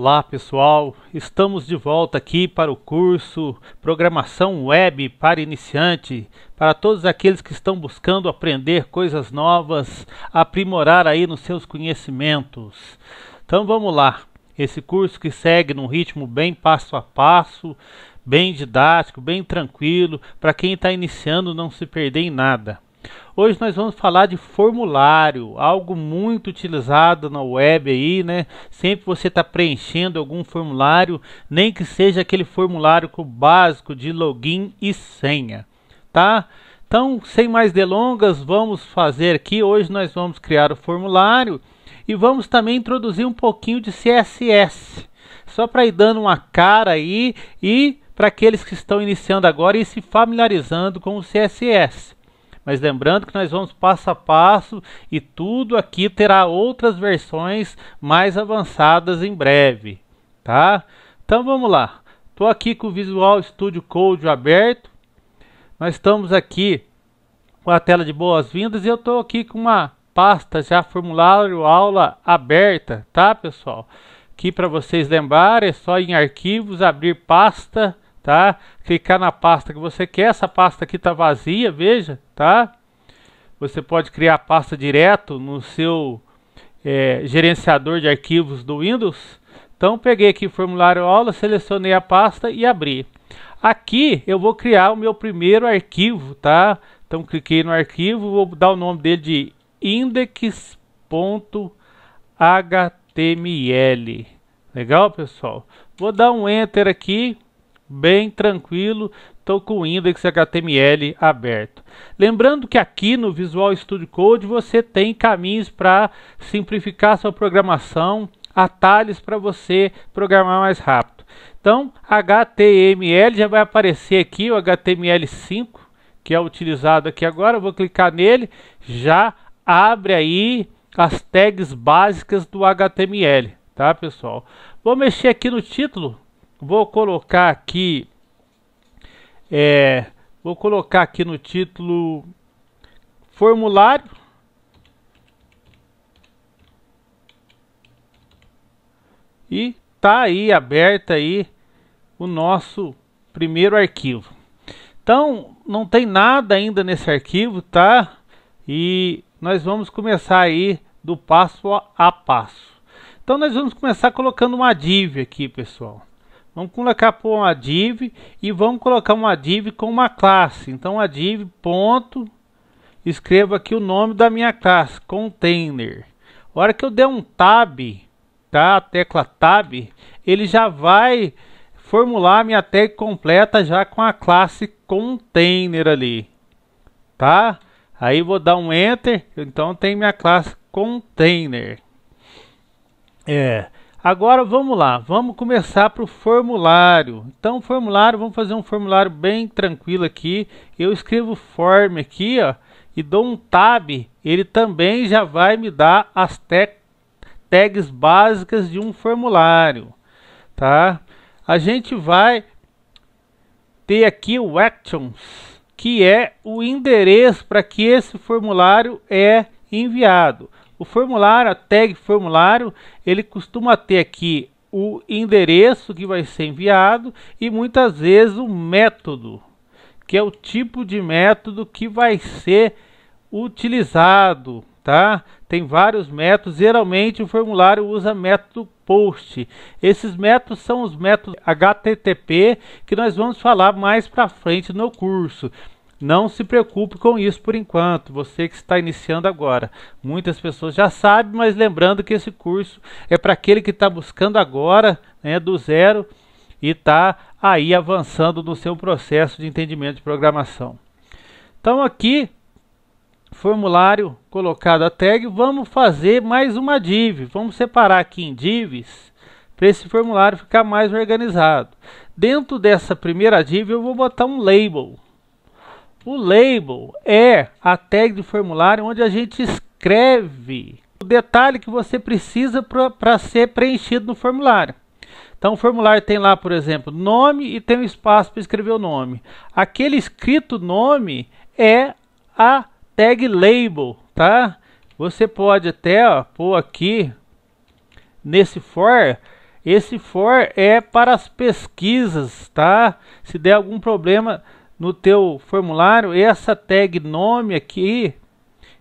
Olá pessoal, estamos de volta aqui para o curso Programação Web para Iniciante, para todos aqueles que estão buscando aprender coisas novas, aprimorar aí nos seus conhecimentos. Então vamos lá, esse curso que segue num ritmo bem passo a passo, bem didático, bem tranquilo, para quem está iniciando não se perder em nada. Hoje nós vamos falar de formulário, algo muito utilizado na web aí, né? Sempre você está preenchendo algum formulário, nem que seja aquele formulário básico de login e senha, tá? Então, sem mais delongas, vamos fazer aqui. Hoje nós vamos criar o formulário e vamos também introduzir um pouquinho de CSS, só para ir dando uma cara aí e para aqueles que estão iniciando agora e se familiarizando com o CSS. Mas lembrando que nós vamos passo a passo e tudo aqui terá outras versões mais avançadas em breve, tá? Então vamos lá. Estou aqui com o Visual Studio Code aberto. Nós estamos aqui com a tela de boas-vindas e eu estou aqui com uma pasta já formulário aula aberta, tá pessoal? Aqui para vocês lembrarem é só ir em arquivos, abrir pasta, tá? Clicar na pasta que você quer. Essa pasta aqui está vazia, veja, tá? Você pode criar a pasta direto no seu gerenciador de arquivos do Windows. Então peguei aqui formulário aula, selecionei a pasta e abri. Aqui eu vou criar o meu primeiro arquivo, tá? Então cliquei no arquivo, vou dar o nome dele de index.html. Legal, pessoal? Vou dar um enter aqui. Bem tranquilo, estou com o index.html aberto. Lembrando que aqui no Visual Studio Code você tem caminhos para simplificar sua programação, atalhos para você programar mais rápido. Então, HTML já vai aparecer aqui, o HTML5, que é utilizado aqui agora. Eu vou clicar nele, já abre aí as tags básicas do HTML, tá pessoal? Vou mexer aqui no título. Vou colocar aqui no título formulário e tá aí aberto aí o nosso primeiro arquivo. Então não tem nada ainda nesse arquivo, tá? E nós vamos começar aí do passo a passo. Então nós vamos começar colocando uma div aqui, pessoal. Vamos colocar por uma div e vamos colocar uma div com uma classe. Então a div ponto, escrevo aqui o nome da minha classe, container. A hora que eu der um tab, tá? A tecla tab, ele já vai formular a minha tag completa já com a classe container ali, tá? Aí vou dar um enter, então tem minha classe container. Agora vamos lá, vamos começar para o formulário. Então formulário, vamos fazer um formulário bem tranquilo aqui. Eu escrevo form aqui, ó, e dou um tab. Ele também já vai me dar as tags básicas de um formulário, tá? A gente vai ter aqui o actions, que é o endereço para que esse formulário é enviado. O formulário, a tag formulário, ele costuma ter aqui o endereço que vai ser enviado e muitas vezes o método, que é o tipo de método que vai ser utilizado, tá? Tem vários métodos, geralmente o formulário usa método post. Esses métodos são os métodos HTTP que nós vamos falar mais para frente no curso. Não se preocupe com isso por enquanto, você que está iniciando agora. Muitas pessoas já sabem, mas lembrando que esse curso é para aquele que está buscando agora, né, do zero, e está aí avançando no seu processo de entendimento de programação. Então aqui, formulário colocado a tag, vamos fazer mais uma div. Vamos separar aqui em divs, para esse formulário ficar mais organizado. Dentro dessa primeira div eu vou botar um label. O label é a tag do formulário onde a gente escreve o detalhe que você precisa para ser preenchido no formulário. Então o formulário tem lá, por exemplo, nome e tem um espaço para escrever o nome. Aquele escrito nome é a tag label, tá? Você pode até pôr aqui nesse for Esse for é para as pesquisas, tá? Se der algum problema no teu formulário, essa tag nome aqui,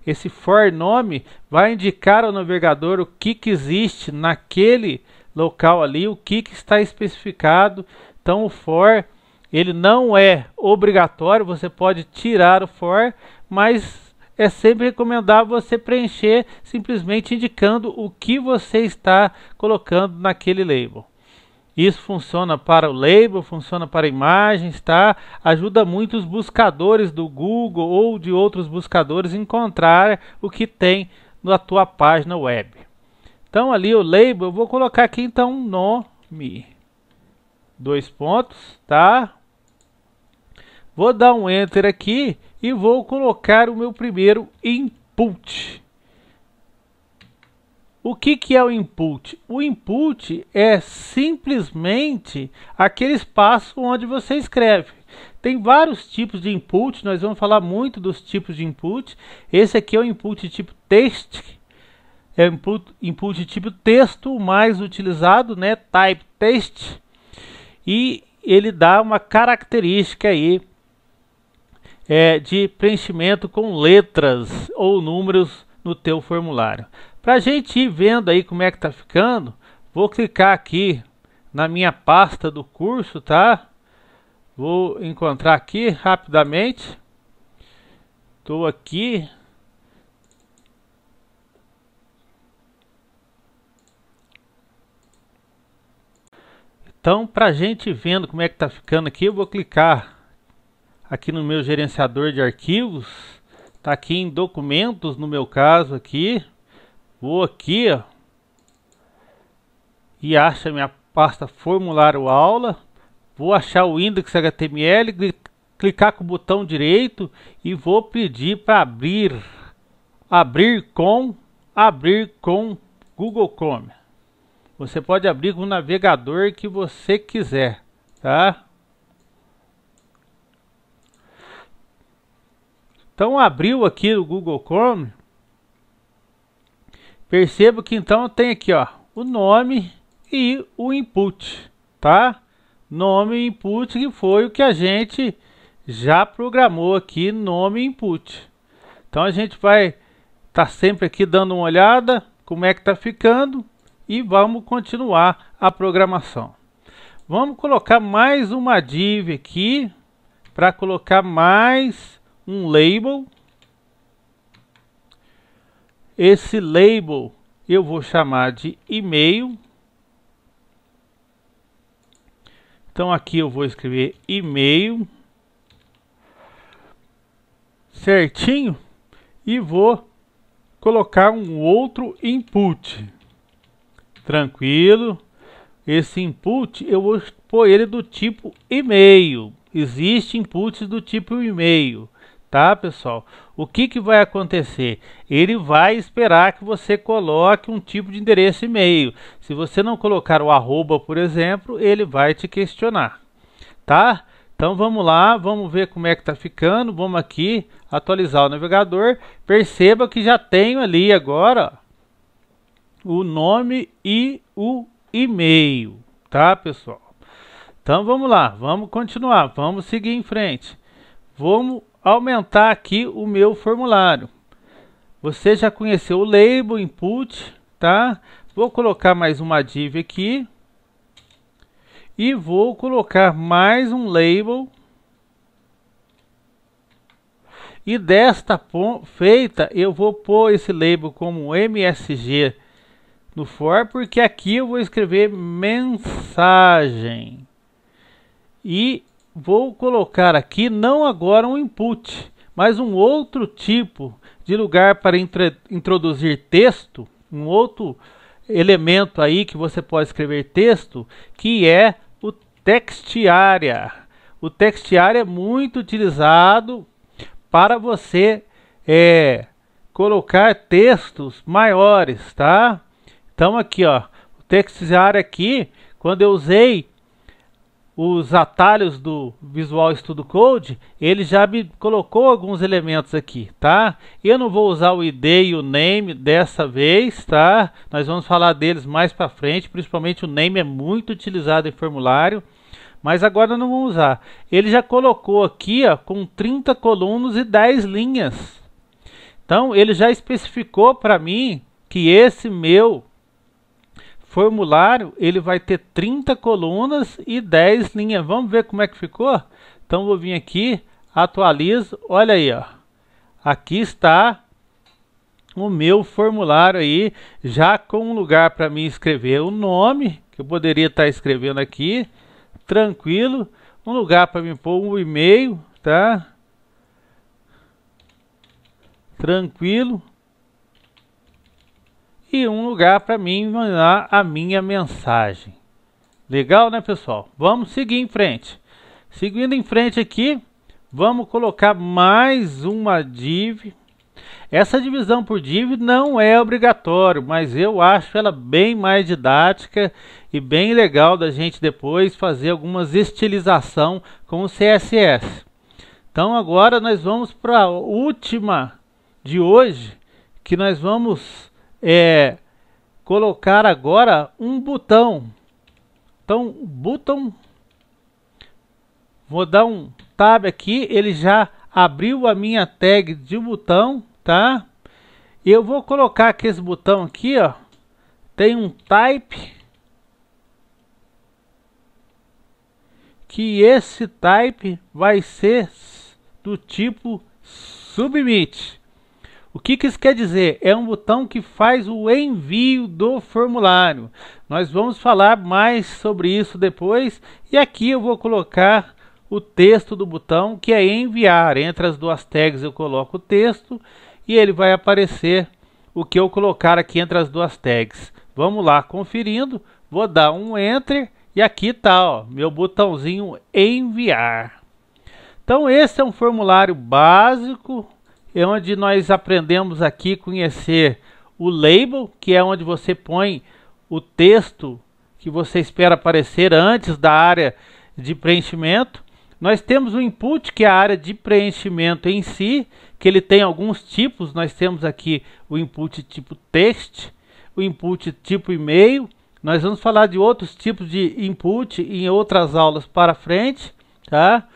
esse for nome, vai indicar ao navegador o que existe naquele local ali, o que está especificado. Então o for, ele não é obrigatório, você pode tirar o for, mas é sempre recomendável você preencher simplesmente indicando o que você está colocando naquele label. Isso funciona para o label, funciona para imagens, tá? Ajuda muito os buscadores do Google ou de outros buscadores a encontrar o que tem na tua página web. Então ali o label, eu vou colocar aqui então nome, 2 pontos, tá? Vou dar um enter aqui e vou colocar o meu primeiro input. O que é o input? O input é simplesmente aquele espaço onde você escreve. Tem vários tipos de input, nós vamos falar muito dos tipos de input. Esse aqui é o input tipo text, é o input tipo texto, o mais utilizado, né? Type text. E ele dá uma característica aí de preenchimento com letras ou números no teu formulário. Para a gente ir vendo aí como é que tá ficando, vou clicar aqui na minha pasta do curso, tá? Vou encontrar aqui rapidamente. Estou aqui. Então, para a gente ir vendo como é que tá ficando aqui, eu vou clicar aqui no meu gerenciador de arquivos. Tá aqui em documentos, no meu caso aqui. Vou aqui, ó, e acho a minha pasta formulário aula. Vou achar o index.html, clicar com o botão direito e vou pedir para abrir com Google Chrome. Você pode abrir com o navegador que você quiser, tá? Então abriu aqui o Google Chrome. Perceba que então tem aqui, ó, o nome e o input, tá? Nome e input, que foi o que a gente já programou aqui, nome e input. Então a gente vai estar sempre aqui dando uma olhada como é que tá ficando e vamos continuar a programação. Vamos colocar mais uma div aqui para colocar mais um label. Esse label eu vou chamar de e-mail. Então aqui eu vou escrever e-mail certinho e vou colocar um outro input. Tranquilo. Esse input eu vou pôr ele do tipo e-mail. Existe inputs do tipo e-mail. Tá, pessoal? O que vai acontecer? Ele vai esperar que você coloque um tipo de endereço e-mail. Se você não colocar o arroba, por exemplo, ele vai te questionar, tá? Então vamos lá, vamos ver como é que tá ficando. Vamos aqui atualizar o navegador. Perceba que já tenho ali agora o nome e o e-mail, tá, pessoal? Então vamos lá, vamos continuar, vamos seguir em frente. Vamos aumentar aqui o meu formulário. Você já conheceu o label, input, tá? Vou colocar mais uma div aqui e vou colocar mais um label. E desta feita, eu vou pôr esse label como MSG no for, porque aqui eu vou escrever mensagem. E vou colocar aqui, não agora um input, mas um outro tipo de lugar para introduzir texto, um outro elemento aí que você pode escrever texto, que é o textArea. O textArea é muito utilizado para você colocar textos maiores, tá? Então aqui, ó, o textArea aqui, quando eu usei os atalhos do Visual Studio Code, ele já me colocou alguns elementos aqui, tá? Eu não vou usar o ID e o name dessa vez, tá? Nós vamos falar deles mais para frente, principalmente o name é muito utilizado em formulário, mas agora não vamos usar. Ele já colocou aqui, ó, com 30 colunas e 10 linhas. Então, ele já especificou para mim que esse meu formulário, ele vai ter 30 colunas e 10 linhas. Vamos ver como é que ficou? Então vou vir aqui, atualizo, olha aí, ó. Aqui está o meu formulário aí, já com um lugar para mim escrever o nome, que eu poderia estar escrevendo aqui, tranquilo. Um lugar para mim pôr um e-mail, tá? Tranquilo. E um lugar para mim mandar a minha mensagem. Legal, né, pessoal? Vamos seguir em frente. Seguindo em frente aqui, vamos colocar mais uma div. Essa divisão por div não é obrigatório, mas eu acho ela bem mais didática e bem legal da gente depois fazer algumas estilização com o CSS. Então agora nós vamos para a última de hoje, que nós vamos colocar agora um botão. Então, botão, vou dar um tab aqui, ele já abriu a minha tag de botão, tá? Eu vou colocar aqui esse botão aqui, ó, tem um type, que esse type vai ser do tipo submit. O que isso quer dizer? É um botão que faz o envio do formulário. Nós vamos falar mais sobre isso depois. E aqui eu vou colocar o texto do botão, que é enviar. Entre as duas tags eu coloco o texto e ele vai aparecer o que eu colocar aqui entre as duas tags. Vamos lá, conferindo. Vou dar um Enter e aqui está, ó, meu botãozinho enviar. Então esse é um formulário básico, é onde nós aprendemos aqui a conhecer o label, que é onde você põe o texto que você espera aparecer antes da área de preenchimento. Nós temos o input, que é a área de preenchimento em si, que ele tem alguns tipos. Nós temos aqui o input tipo text, o input tipo e-mail. Nós vamos falar de outros tipos de input em outras aulas para frente, tá?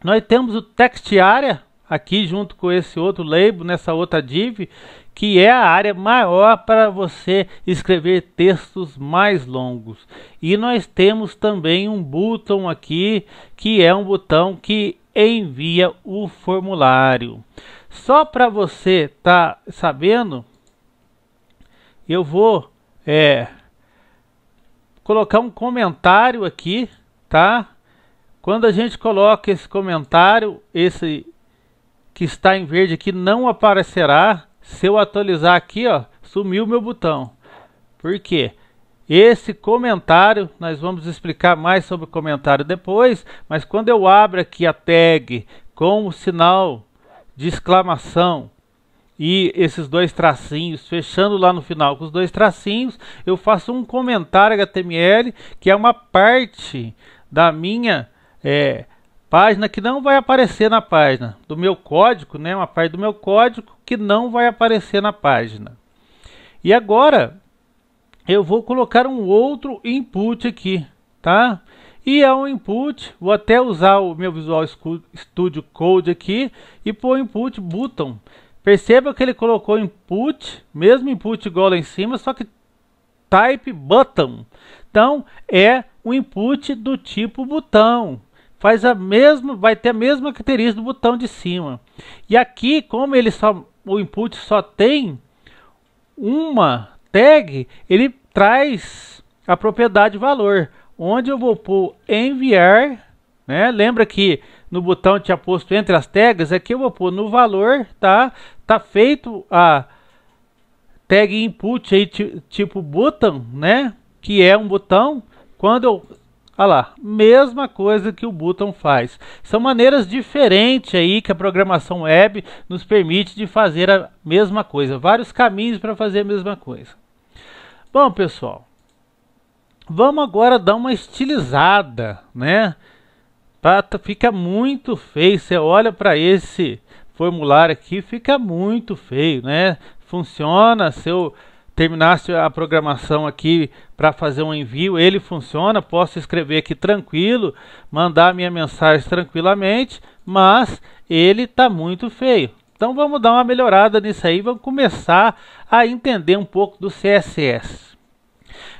Nós temos o text area, aqui junto com esse outro label, nessa outra div, que é a área maior para você escrever textos mais longos. E nós temos também um botão aqui, que é um botão que envia o formulário. Só para você estar sabendo, eu vou colocar um comentário aqui, tá? Quando a gente coloca esse comentário, esse que está em verde aqui não aparecerá. Se eu atualizar aqui, ó, sumiu meu botão. Por quê? Esse comentário, nós vamos explicar mais sobre o comentário depois, mas quando eu abro aqui a tag com o sinal de exclamação e esses dois tracinhos, fechando lá no final com os dois tracinhos, eu faço um comentário HTML, que é uma parte da minha página que não vai aparecer na página do meu código, né? Uma parte do meu código que não vai aparecer na página. E agora eu vou colocar um outro input aqui, tá? E é um input, vou até usar o meu Visual Studio Code aqui e pôr input button. Perceba que ele colocou input, mesmo input igual lá em cima, só que type button. Então é um input do tipo botão. Faz a mesma, vai ter a mesma característica do botão de cima. E aqui, como o input só tem uma tag, ele traz a propriedade valor, onde eu vou pôr enviar, né? Lembra que no botão tinha posto entre as tags, aqui eu vou pôr no valor, tá? Tá feito a tag input aí tipo button, né? Que é um botão. Quando eu olha lá, mesma coisa que o botão faz. São maneiras diferentes aí que a programação web nos permite de fazer a mesma coisa. Vários caminhos para fazer a mesma coisa. Bom, pessoal, Vamos agora dar uma estilizada, né? Fica muito feio. Você olha para esse formulário aqui, fica muito feio, né? Funciona. Se eu terminasse a programação aqui para fazer um envio, ele funciona. Posso escrever aqui tranquilo, mandar minha mensagem tranquilamente, mas ele está muito feio. Então vamos dar uma melhorada nisso aí. Vamos começar a entender um pouco do CSS.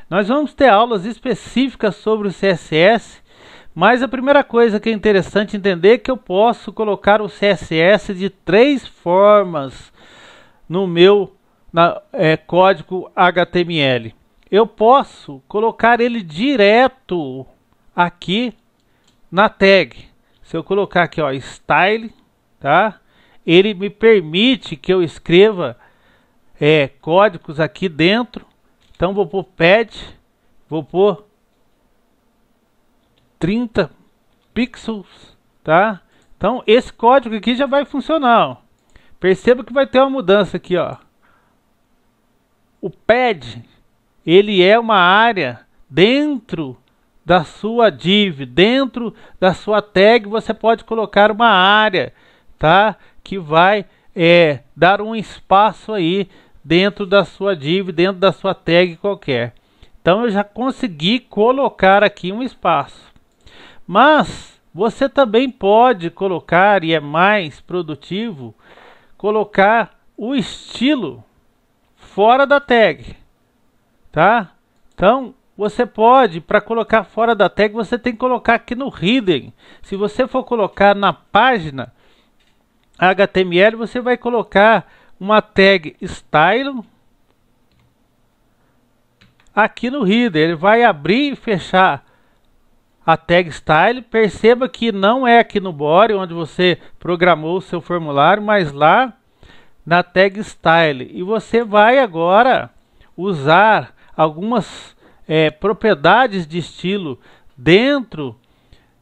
Nós vamos ter aulas específicas sobre o CSS, mas a primeira coisa que é interessante entender é que eu posso colocar o CSS de 3 formas no meu código HTML. Eu posso colocar ele direto aqui na tag. Se eu colocar aqui, ó, style, tá? Ele me permite que eu escreva códigos aqui dentro. Então vou pôr pad, vou pôr 30 pixels, tá? Então esse código aqui já vai funcionar, ó. Perceba que vai ter uma mudança aqui, ó. O pad, ele é uma área dentro da sua div, dentro da sua tag, você pode colocar uma área, tá? Que vai dar um espaço aí dentro da sua div, dentro da sua tag qualquer. Então eu já consegui colocar aqui um espaço. Mas você também pode colocar, e é mais produtivo, colocar o estilo fora da tag, tá? Então você pode, para colocar fora da tag, você tem que colocar aqui no hidden. Se você for colocar na página HTML, você vai colocar uma tag style aqui no header. Ele vai abrir e fechar a tag style. Perceba que não é aqui no body onde você programou o seu formulário, mas lá na tag style. E você vai agora usar algumas propriedades de estilo dentro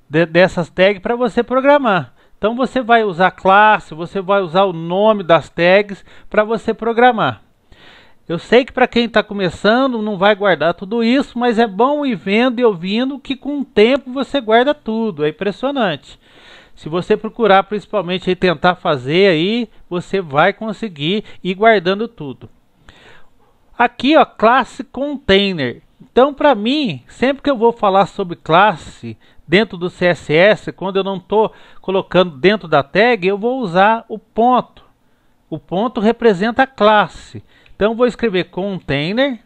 dessas tags para você programar. Então você vai usar classe, você vai usar o nome das tags para você programar. Eu sei que para quem está começando não vai guardar tudo isso, mas é bom ir vendo e ouvindo que com o tempo você guarda tudo. É impressionante. Se você procurar principalmente aí tentar fazer aí, você vai conseguir ir guardando tudo. Aqui, ó, classe container. Então, para mim, sempre que eu vou falar sobre classe dentro do CSS, quando eu não estou colocando dentro da tag, eu vou usar o ponto. O ponto representa a classe. Então, eu vou escrever container,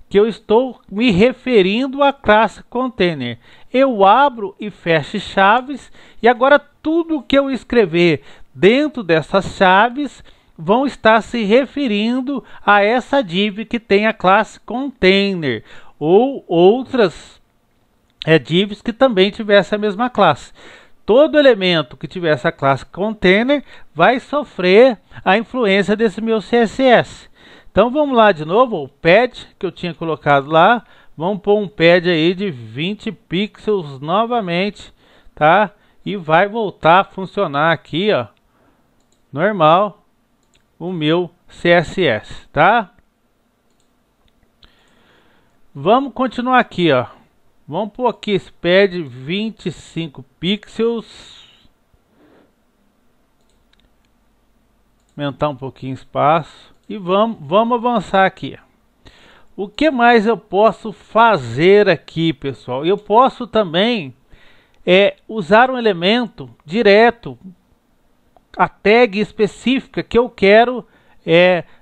que eu estou me referindo à classe container. Eu abro e fecho chaves, e agora tudo que eu escrever dentro dessas chaves vão estar se referindo a essa div que tem a classe container, ou outras divs que também tivessem a mesma classe. Todo elemento que tiver essa classe container vai sofrer a influência desse meu CSS. Então vamos lá de novo, o pad que eu tinha colocado lá, vamos pôr um pad aí de 20 pixels novamente, tá? E vai voltar a funcionar aqui, ó, normal, o meu CSS, tá? Vamos continuar aqui, ó. Vamos pôr aqui esse pad 25 pixels. Aumentar um pouquinho o espaço. E vamos avançar aqui. O que mais eu posso fazer aqui, pessoal? Eu posso também usar um elemento direto, a tag específica que eu quero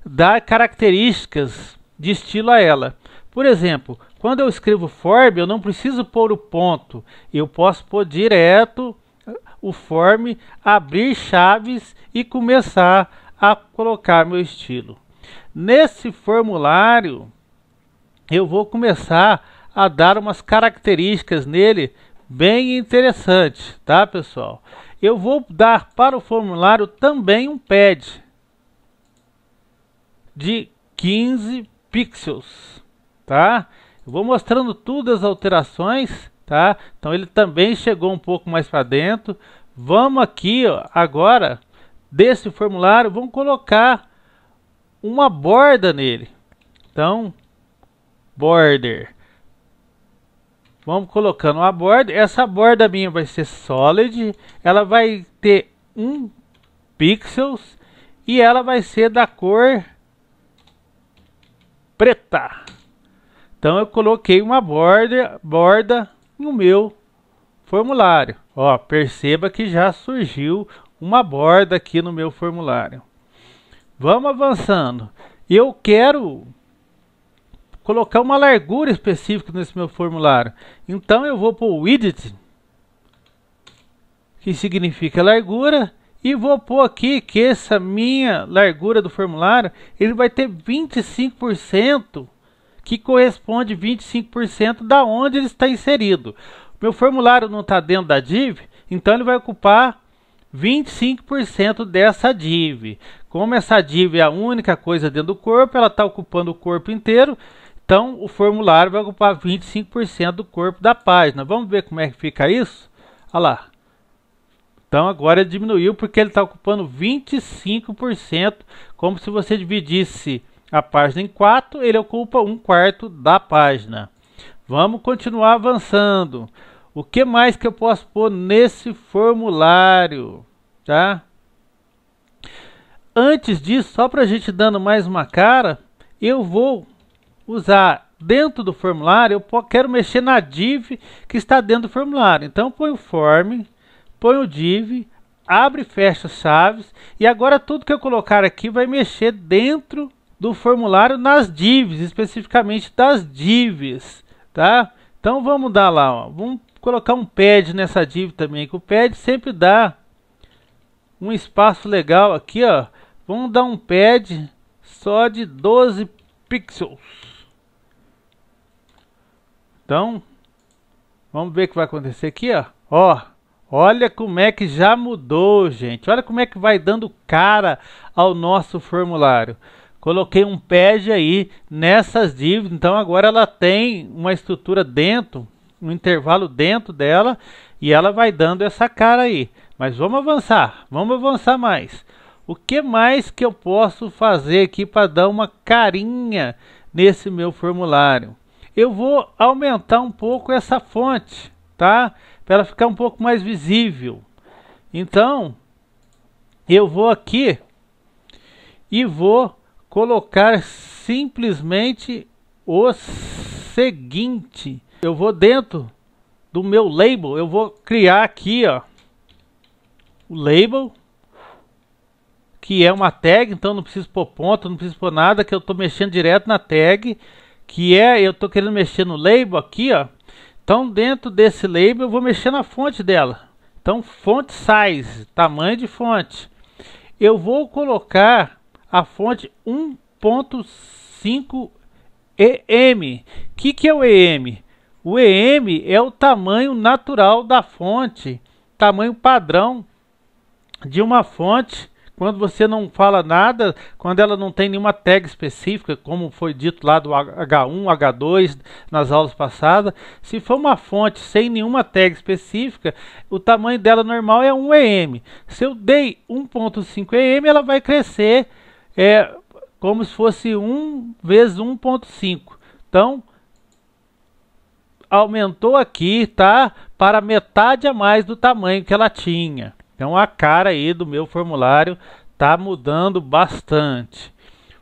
dar características de estilo a ela. Por exemplo, quando eu escrevo form, eu não preciso pôr o ponto. Eu posso pôr direto o form, abrir chaves e começar a colocar meu estilo. Nesse formulário, eu vou começar a dar umas características nele bem interessantes, tá, pessoal? Eu vou dar para o formulário também um pad de 15 pixels, tá? Eu vou mostrando todas as alterações, tá? Então ele também chegou um pouco mais para dentro. Vamos aqui, ó, agora, desse formulário, vamos colocar uma borda nele. Então, border. Vamos colocando uma borda. Essa borda minha vai ser solid. Ela vai ter 1 pixels e ela vai ser da cor preta. Então eu coloquei uma borda no meu formulário. Ó, perceba que já surgiu uma borda aqui no meu formulário. Vamos avançando. Eu quero colocar uma largura específica nesse meu formulário. Então eu vou para o widget, que significa largura, e vou pôr aqui que essa minha largura do formulário, ele vai ter 25%, que corresponde 25% da onde ele está inserido. Meu formulário não está dentro da div, então ele vai ocupar 25% dessa div. Como essa div é a única coisa dentro do corpo, ela está ocupando o corpo inteiro, então o formulário vai ocupar 25% do corpo da página. Vamos ver como é que fica isso? Olha lá. Então agora ele diminuiu porque ele está ocupando 25%, como se você dividisse a página em 4, ele ocupa 1/4 da página. Vamos continuar avançando. O que mais que eu posso pôr nesse formulário? Tá? Antes disso, só para a gente dando mais uma cara, eu vou usar dentro do formulário, eu quero mexer na div que está dentro do formulário. Então põe o form, põe o div, abre e fecha as chaves, e agora tudo que eu colocar aqui vai mexer dentro do formulário nas divs, especificamente das divs, tá? Então vamos dar lá, ó. Vamos colocar um pad nessa div também, que o pad sempre dá um espaço legal aqui, ó. Vamos dar um pad só de 12 pixels. Então, vamos ver o que vai acontecer aqui, ó. Ó, olha como é que já mudou, gente. Olha como é que vai dando cara ao nosso formulário. Coloquei um pad aí nessas divs, então agora ela tem uma estrutura dentro, um intervalo dentro dela, e ela vai dando essa cara aí. Mas vamos avançar mais. O que mais que eu posso fazer aqui para dar uma carinha nesse meu formulário? Eu vou aumentar um pouco essa fonte, tá? Para ela ficar um pouco mais visível. Então, eu vou aqui e vou colocar simplesmente o seguinte. Eu vou dentro do meu label, eu vou criar aqui, ó, o label, que é uma tag, então não preciso pôr ponto, não preciso pôr nada, que eu estou mexendo direto na tag, que é, eu estou querendo mexer no label aqui, ó. Então dentro desse label eu vou mexer na fonte dela. Então font size, tamanho de fonte. Eu vou colocar a fonte 1.5 EM. O que é o EM? O EM é o tamanho natural da fonte, tamanho padrão de uma fonte. Quando você não fala nada, quando ela não tem nenhuma tag específica, como foi dito lá do H1, H2 nas aulas passadas, se for uma fonte sem nenhuma tag específica, o tamanho dela normal é 1 EM. Se eu dei 1.5 EM, ela vai crescer como se fosse 1 vezes 1.5. Então, aumentou aqui, tá? Para metade a mais do tamanho que ela tinha. Então a cara aí do meu formulário tá mudando bastante.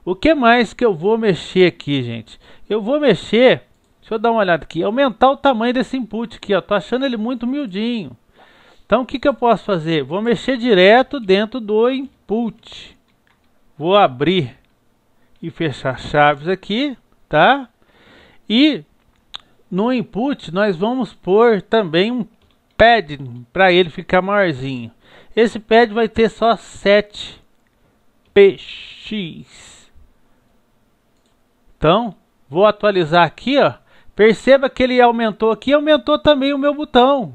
O que mais que eu vou mexer aqui, gente? Eu vou mexer, deixa eu dar uma olhada aqui, aumentar o tamanho desse input aqui, ó. Tô achando ele muito miudinho. Então o que eu posso fazer? Vou mexer direto dentro do input. Vou abrir e fechar chaves aqui, tá? E no input nós vamos pôr também um pad para ele ficar maiorzinho. Esse pad vai ter só 7 px. Então, vou atualizar aqui, ó. Perceba que ele aumentou aqui, aumentou também o meu botão,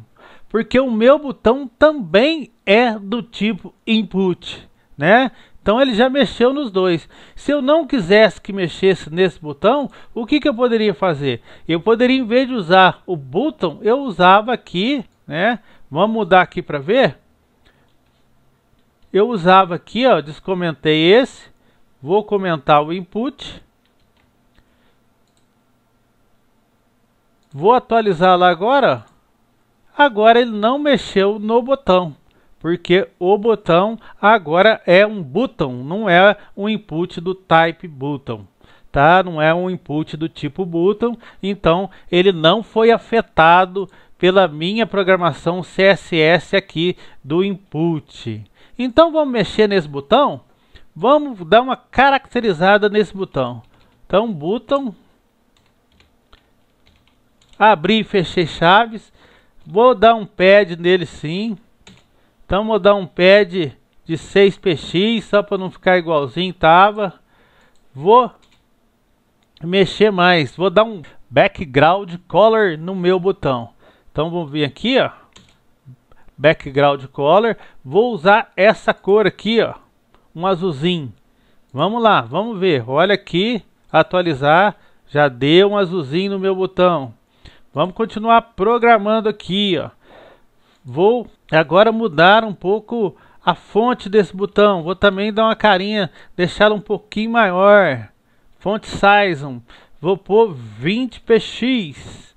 porque o meu botão também é do tipo input, né? Então ele já mexeu nos dois. Se eu não quisesse que mexesse nesse botão, o que eu poderia fazer? Eu poderia, em vez de usar o button, eu usava aqui, né? Vamos mudar aqui para ver. Eu usava aqui, ó, descomentei esse, vou comentar o input, Vou atualizar lá agora. Agora ele não mexeu no botão, porque o botão agora é um button, não é um input do type button, tá? Não é um input do tipo button, então ele não foi afetado pela minha programação CSS aqui do input. Então vamos mexer nesse botão? Vamos dar uma caracterizada nesse botão. Então button, abri e fechei chaves. Vou dar um pad nele sim. Então vou dar um pad de 6px, só para não ficar igualzinho tava. Vou mexer mais. Vou dar um background color no meu botão. Então vamos vir aqui, ó. Background color. Vou usar essa cor aqui, ó. Um azulzinho. Vamos lá, vamos ver. Olha aqui, atualizar. Já deu um azulzinho no meu botão. Vamos continuar programando aqui, ó. Vou agora mudar um pouco a fonte desse botão. Vou também dar uma carinha, deixá-la um pouquinho maior. Font size, vou pôr 20px.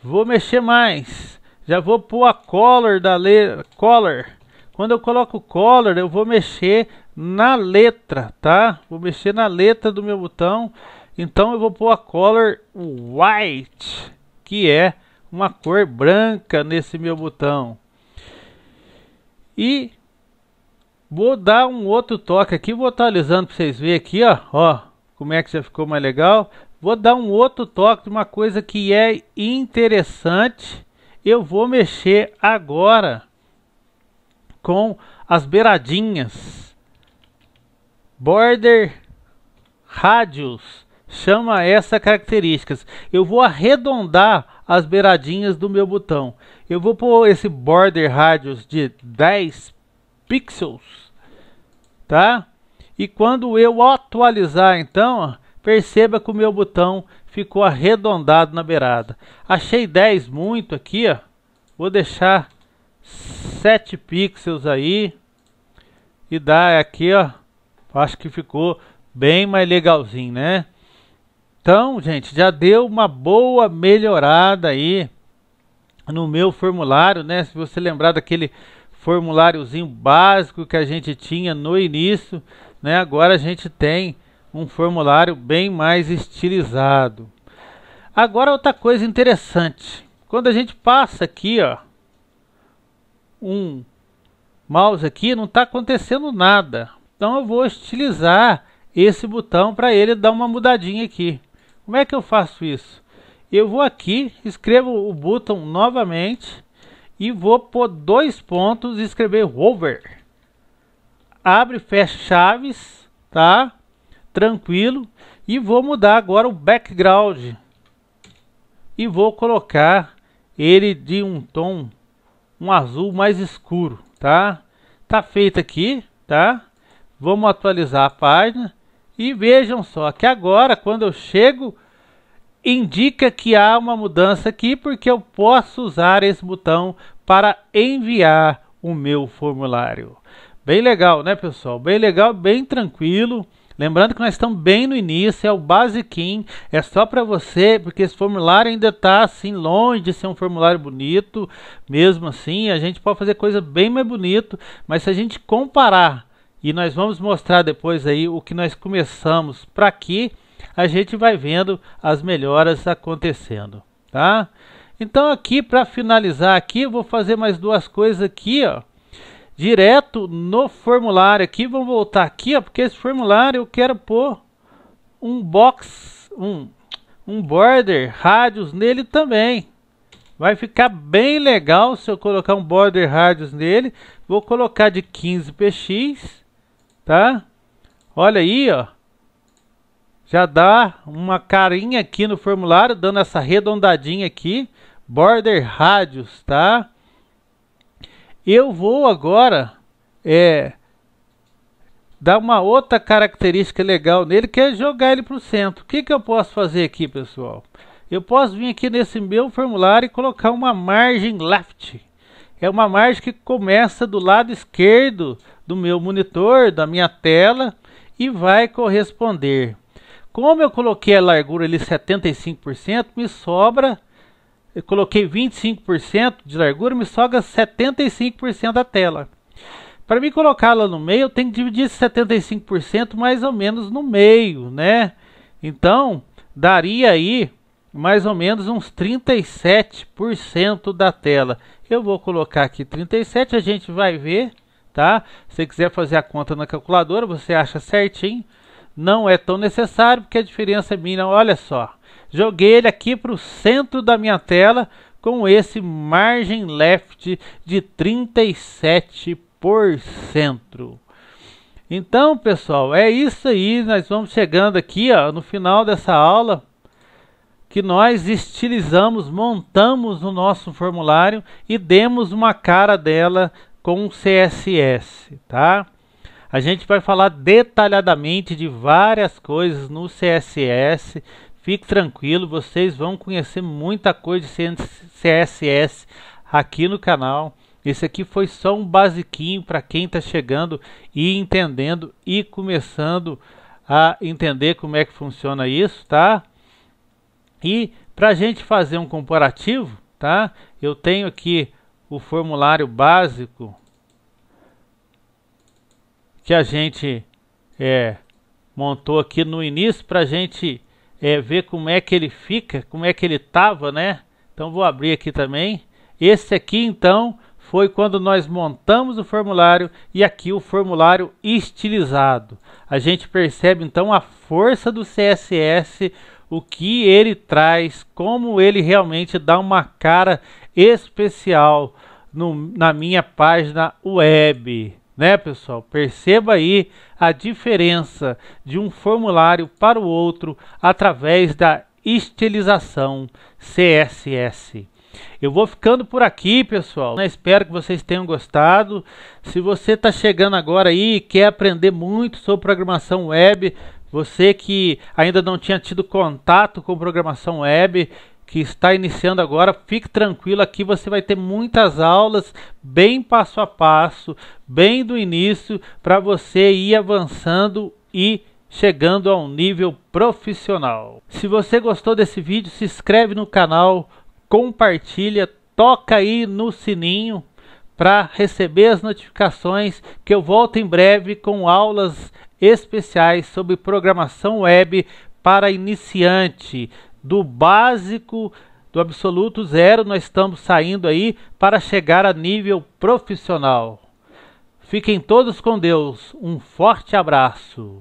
Vou mexer mais. Já vou pôr a color da letra, color. Quando eu coloco color, eu vou mexer na letra, tá? Vou mexer na letra do meu botão. Então eu vou pôr a color white, que é uma cor branca nesse meu botão. E vou dar um outro toque aqui, vou atualizando para vocês verem aqui, ó, como é que já ficou mais legal. Vou dar um outro toque de uma coisa que é interessante. Eu vou mexer agora com as beiradinhas. Border radius chama essa características. Eu vou arredondar as beiradinhas do meu botão. Eu vou pôr esse border radius de 10 pixels, tá? E quando eu atualizar, então, ó, perceba que o meu botão ficou arredondado na beirada. Achei 10 muito aqui, ó. Vou deixar 7 pixels aí e dar aqui, ó. Acho que ficou bem mais legalzinho, né? Então, gente, já deu uma boa melhorada aí no meu formulário, né? Se você lembrar daquele formuláriozinho básico que a gente tinha no início, né? Agora a gente tem um formulário bem mais estilizado. Agora outra coisa interessante. Quando a gente passa aqui, ó, um mouse aqui, não está acontecendo nada. Então eu vou estilizar esse botão para ele dar uma mudadinha aqui. Como é que eu faço isso? Eu vou aqui, escrevo o botão novamente e vou por 2 pontos e escrever hover. Abre e fecha chaves, tá? Tranquilo. E vou mudar agora o background. E vou colocar ele de um tom, um azul mais escuro, tá? Tá feito aqui, tá? Vamos atualizar a página. E vejam só que agora, quando eu chego, indica que há uma mudança aqui, porque eu posso usar esse botão para enviar o meu formulário. Bem legal, né, pessoal? Bem legal, bem tranquilo. Lembrando que nós estamos bem no início, é o basiquinho, é só para você, porque esse formulário ainda está assim longe de ser um formulário bonito. Mesmo assim, a gente pode fazer coisa bem mais bonito, mas se a gente comparar, e nós vamos mostrar depois aí o que nós começamos para aqui, a gente vai vendo as melhoras acontecendo, tá? Então aqui, para finalizar aqui, eu vou fazer mais 2 coisas aqui, ó. Direto no formulário aqui, vamos voltar aqui, ó, porque esse formulário eu quero pôr um box, um border radius nele também. Vai ficar bem legal se eu colocar um border radius nele. Vou colocar de 15px, tá? Olha aí, ó. Já dá uma carinha aqui no formulário, dando essa arredondadinha aqui. Border radius, tá? Eu vou agora dar uma outra característica legal nele, que é jogar ele para o centro. O que eu posso fazer aqui, pessoal? Eu posso vir aqui nesse meu formulário e colocar uma margem left. É uma margem que começa do lado esquerdo do meu monitor, da minha tela, e vai corresponder. Como eu coloquei a largura ali 75%, me sobra eu coloquei 25% de largura, me sobra 75% da tela. Para mim colocá-la no meio, eu tenho que dividir esse 75% mais ou menos no meio, né? Então, daria aí mais ou menos uns 37% da tela. Eu vou colocar aqui 37, a gente vai ver, tá? Se você quiser fazer a conta na calculadora, você acha certinho. Não é tão necessário, porque a diferença é mínima. Olha só, joguei ele aqui para o centro da minha tela com esse margem left de 37%. Então, pessoal, é isso aí. Nós vamos chegando aqui, ó, no final dessa aula, que nós estilizamos, montamos o nosso formulário e demos uma cara dela com o CSS, tá? A gente vai falar detalhadamente de várias coisas no CSS. Fique tranquilo, vocês vão conhecer muita coisa de CSS aqui no canal. Esse aqui foi só um basiquinho para quem está chegando e entendendo e começando a entender como é que funciona isso, tá? E para a gente fazer um comparativo, tá? Eu tenho aqui o formulário básico que a gente montou aqui no início para a gente ver como é que ele fica, como é que ele estava, né? Então vou abrir aqui também. Esse aqui então foi quando nós montamos o formulário e aqui o formulário estilizado. A gente percebe então a força do CSS, o que ele traz, como ele realmente dá uma cara especial na minha página web, né, pessoal? Perceba aí a diferença de um formulário para o outro através da estilização CSS. Eu vou ficando por aqui, pessoal. Espero que vocês tenham gostado. Se você está chegando agora aí e quer aprender muito sobre programação web, você que ainda não tinha tido contato com programação web, que está iniciando agora, fique tranquilo, aqui você vai ter muitas aulas bem passo a passo, bem do início, para você ir avançando e chegando a um nível profissional. Se você gostou desse vídeo, se inscreve no canal, compartilha, toca aí no sininho para receber as notificações, que eu volto em breve com aulas especiais sobre programação web para iniciante. Do básico, do absoluto zero, nós estamos saindo aí para chegar a nível profissional. Fiquem todos com Deus. Um forte abraço.